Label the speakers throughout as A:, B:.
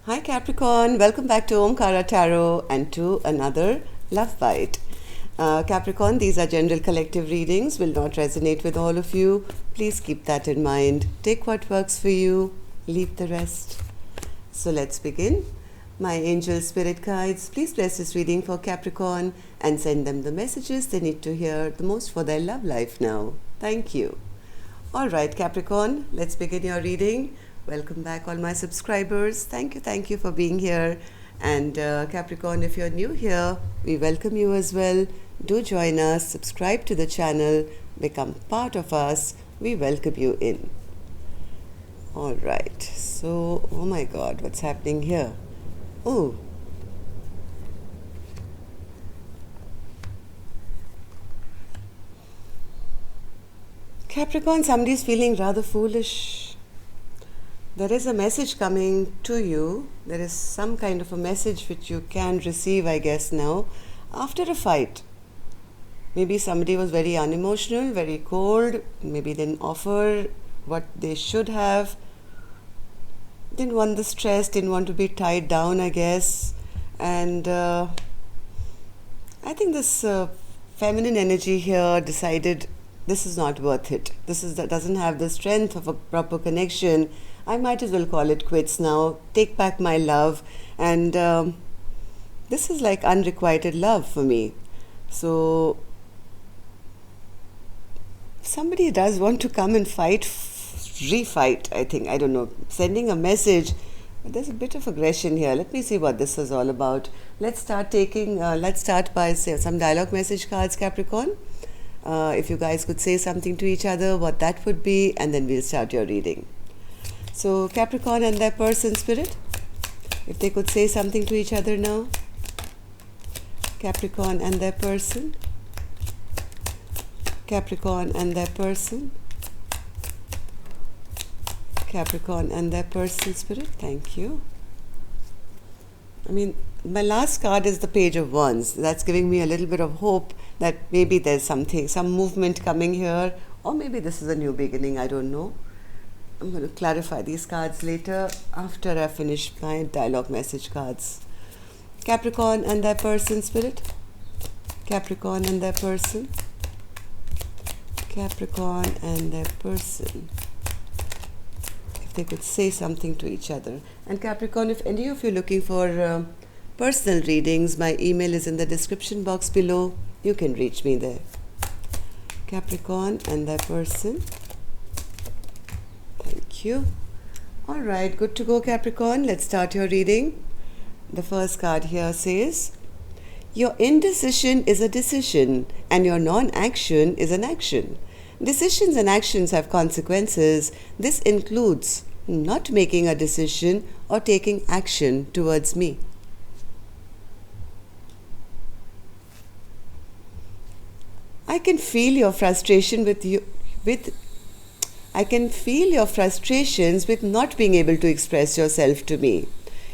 A: Hi Capricorn, welcome back to Omkara Tarot and to another Love Bite. Capricorn, these are general collective readings, will not resonate with all of you. Please keep that in mind. Take what works for you, leave the rest. So let's begin. My angel spirit guides, please bless this reading for Capricorn and send them the messages they need to hear the most for their love life now. Thank you. Alright Capricorn, let's begin your reading. Welcome back all my subscribers. Thank you for being here. And Capricorn, if you're new here, we welcome you as well. Do join us, subscribe to the channel, become part of us. We welcome you in. Alright, so, oh my god, what's happening here? Oh, Capricorn, somebody's feeling rather foolish. There is a message coming to you. There is some kind of a message which you can receive, I guess, now, after a fight. Maybe somebody was very unemotional, very cold, maybe didn't offer what they should have, didn't want the stress, didn't want to be tied down, I guess. And I think this feminine energy here decided this is not worth it. Doesn't have the strength of a proper connection. I might as well call it quits now. Take back my love. And this is like unrequited love for me. So somebody does want to come and refight, I think. I don't know. Sending a message. But there's a bit of aggression here. Let me see what this is all about. Let's start by some dialogue message cards, Capricorn. If you guys could say something to each other, what that would be, and then we'll start your reading. So Capricorn and their person spirit, if they could say something to each other now. Capricorn and their person. Capricorn and their person. Capricorn and their person spirit. Thank you. I mean, my last card is the Page of Wands. That's giving me a little bit of hope that maybe there's some movement coming here, or maybe this is a new beginning, I don't know. I'm going to clarify these cards later after I finish my dialogue message cards. Capricorn and their person spirit. Capricorn and their person. Capricorn and their person. If they could say something to each other. And Capricorn, if any of you are looking for personal readings, my email is in the description box below. You can reach me there. Capricorn and their person. Thank you. Alright, good to go, Capricorn. Let's start your reading. The first card here says, your indecision is a decision and your non-action is an action. Decisions and actions have consequences. This includes not making a decision or taking action towards me. I can feel your frustration I can feel your frustrations with not being able to express yourself to me.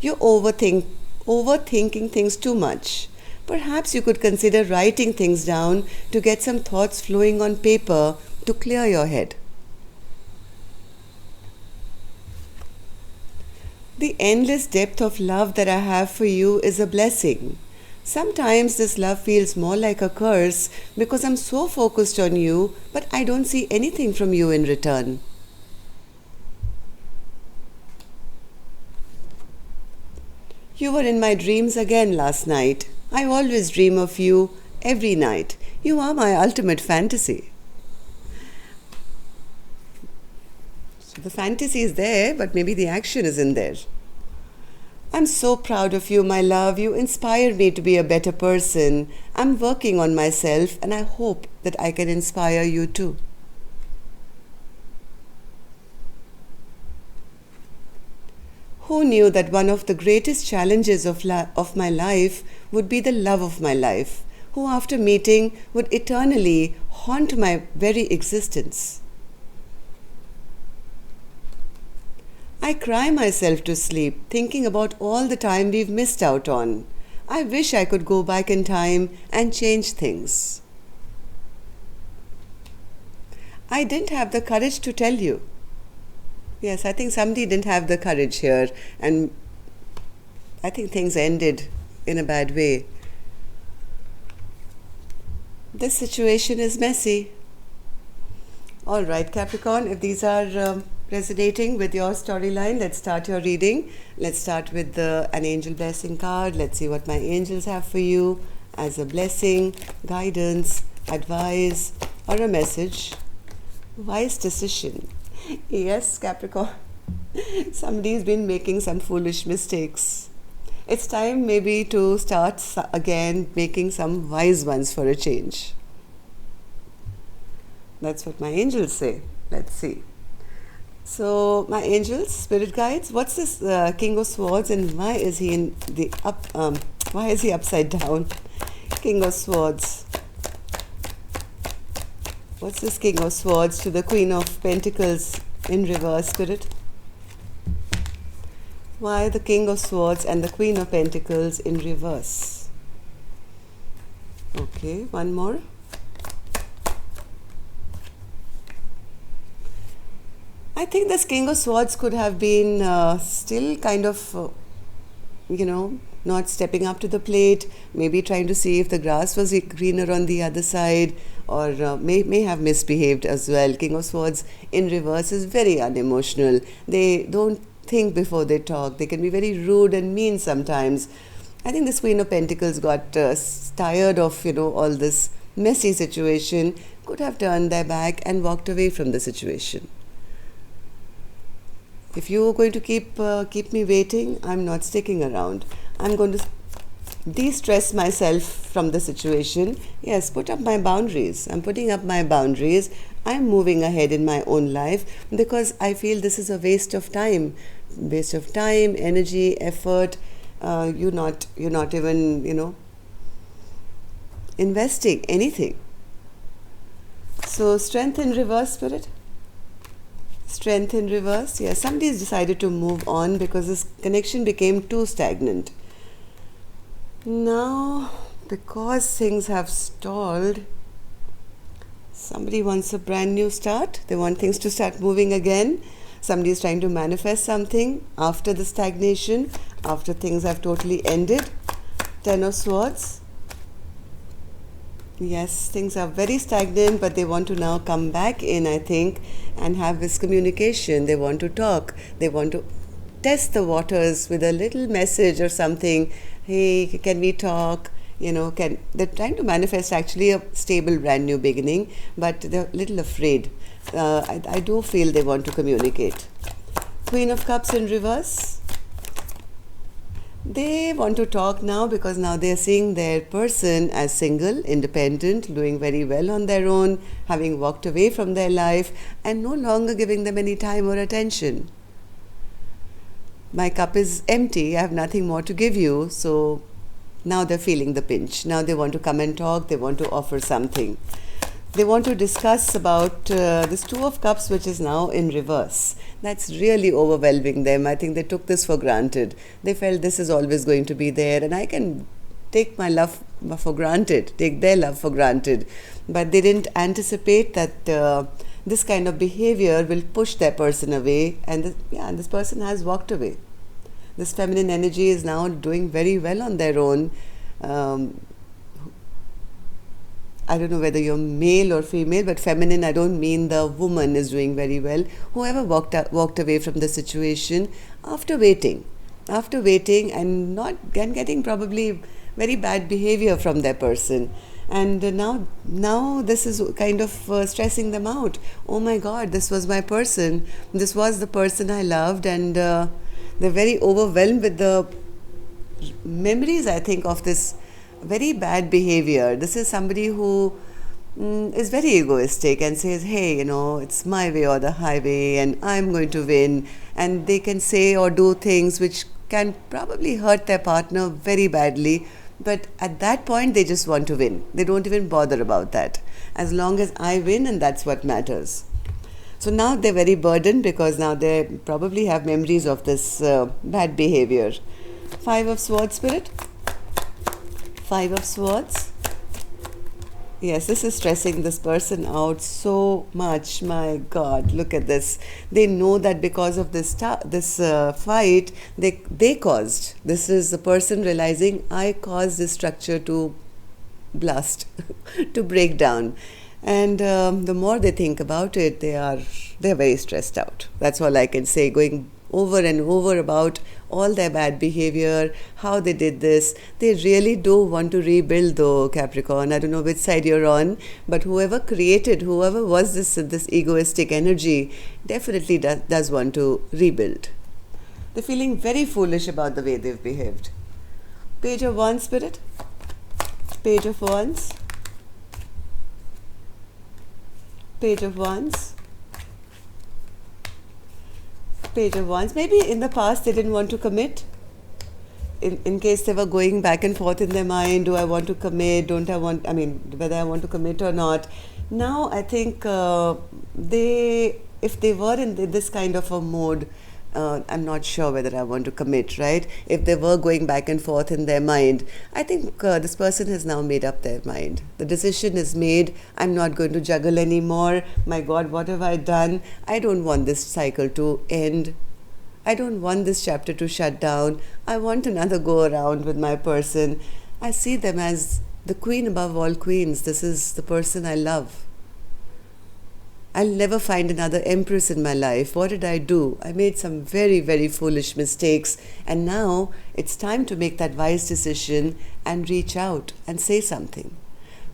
A: You're overthinking things too much. Perhaps you could consider writing things down to get some thoughts flowing on paper to clear your head. The endless depth of love that I have for you is a blessing. Sometimes this love feels more like a curse because I'm so focused on you, but I don't see anything from you in return. You were in my dreams again last night. I always dream of you every night. You are my ultimate fantasy. So the fantasy is there, but maybe the action isn't there. I'm so proud of you, my love. You inspire me to be a better person. I'm working on myself and I hope that I can inspire you too. Who knew that one of the greatest challenges of my life would be the love of my life, who after meeting would eternally haunt my very existence? I cry myself to sleep thinking about all the time we've missed out on. I wish I could go back in time and change things. I didn't have the courage to tell you. Yes, I think somebody didn't have the courage here, and I think things ended in a bad way. This situation is messy. All right, Capricorn, if these are resonating with your storyline, let's start your reading. Let's start with an angel blessing card. Let's see what my angels have for you as a blessing, guidance, advice, or a message. Wise decision. Yes, Capricorn. Somebody's been making some foolish mistakes. It's time maybe to start again making some wise ones for a change. That's what my angels say. Let's see. So, my angels, spirit guides, what's this King of Swords and why is he in the why is he upside down? King of Swords. What's this King of Swords to the Queen of Pentacles in reverse, Spirit? Why the King of Swords and the Queen of Pentacles in reverse? Okay, one more. I think this King of Swords could have been still kind of, not stepping up to the plate, maybe trying to see if the grass was greener on the other side, or may have misbehaved as well. King of Swords in reverse is very unemotional. They don't think before they talk. They can be very rude and mean sometimes. I think this Queen of Pentacles got tired of, all this messy situation, could have turned their back and walked away from the situation. If you are going to keep me waiting, I'm not sticking around. I'm going to de-stress myself from the situation. Yes, put up my boundaries. I'm putting up my boundaries. I'm moving ahead in my own life because I feel this is a waste of time. Waste of time, energy, effort. You're not even, investing anything. So, strength in reverse, Spirit. Strength in reverse. Yeah, somebody's decided to move on because this connection became too stagnant. Now, because things have stalled, somebody wants a brand new start. They want things to start moving again. Somebody is trying to manifest something after the stagnation, after things have totally ended. Ten of Swords. Yes, things are very stagnant, but they want to now come back in, I think, and have this communication. They want to talk. They want to test the waters with a little message or something. Hey, can we talk? They're trying to manifest actually a stable, brand new beginning, but they're a little afraid. I do feel they want to communicate. Queen of Cups in reverse. They want to talk now because now they are seeing their person as single, independent, doing very well on their own, having walked away from their life and no longer giving them any time or attention. My cup is empty, I have nothing more to give you, so now they're feeling the pinch. Now they want to come and talk, they want to offer something. They want to discuss about this Two of Cups, which is now in reverse. That's really overwhelming them. I think they took this for granted. They felt this is always going to be there and I can take my love for granted, take their love for granted. But they didn't anticipate that this kind of behavior will push their person away, and this person has walked away. This feminine energy is now doing very well on their own. I don't know whether you're male or female, but feminine, I don't mean the woman is doing very well. Whoever walked away from the situation after waiting and getting probably very bad behavior from their person. And now this is kind of stressing them out. Oh my God, this was my person. This was the person I loved, and they're very overwhelmed with the memories, I think, of this very bad behavior. This is somebody who is very egoistic and says, hey, it's my way or the highway and I'm going to win. And they can say or do things which can probably hurt their partner very badly. But at that point, they just want to win. They don't even bother about that. As long as I win, and that's what matters. So now they're very burdened because now they probably have memories of this bad behavior. Five of Swords, Spirit. Five of Swords. Yes, this is stressing this person out so much. My God, look at this. They know that because of this fight, they caused. This is the person realizing I caused this structure to blast, to break down. And the more they think about it, they're very stressed out. That's all I can say. Going over and over about all their bad behavior, how they did this. They really do want to rebuild, though, Capricorn. I don't know which side you're on, but whoever was this egoistic energy, definitely does want to rebuild. They're feeling very foolish about the way they've behaved. Page of Wands, Spirit. Page of Wands. Page of Wands. Page of Wands. Maybe in the past they didn't want to commit. In case they were going back and forth in their mind, do I want to commit, don't I want, I mean, whether I want to commit or not. Now I think if they were in this kind of a mode, I'm not sure whether I want to commit, right? If they were going back and forth in their mind, I think this person has now made up their mind. The decision is made. I'm not going to juggle anymore. My God, what have I done? I don't want this cycle to end. I don't want this chapter to shut down. I want another go around with my person. I see them as the queen above all queens. This is the person I love. I'll never find another empress in my life. What did I do? I made some very, very foolish mistakes. And now it's time to make that wise decision and reach out and say something.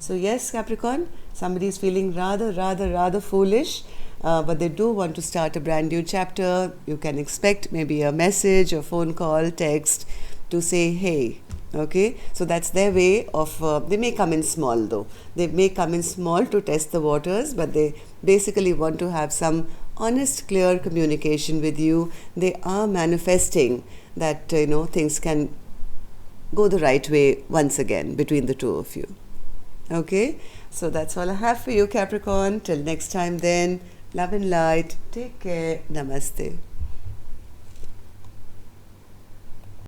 A: So yes, Capricorn, somebody is feeling rather foolish. But they do want to start a brand new chapter. You can expect maybe a message, a phone call, text to say, hey. Okay, so that's their way of, they may come in small though. They may come in small to test the waters, but they basically want to have some honest, clear communication with you. They are manifesting that, things can go the right way once again between the two of you. Okay, so that's all I have for you, Capricorn. Till next time then, love and light. Take care. Namaste.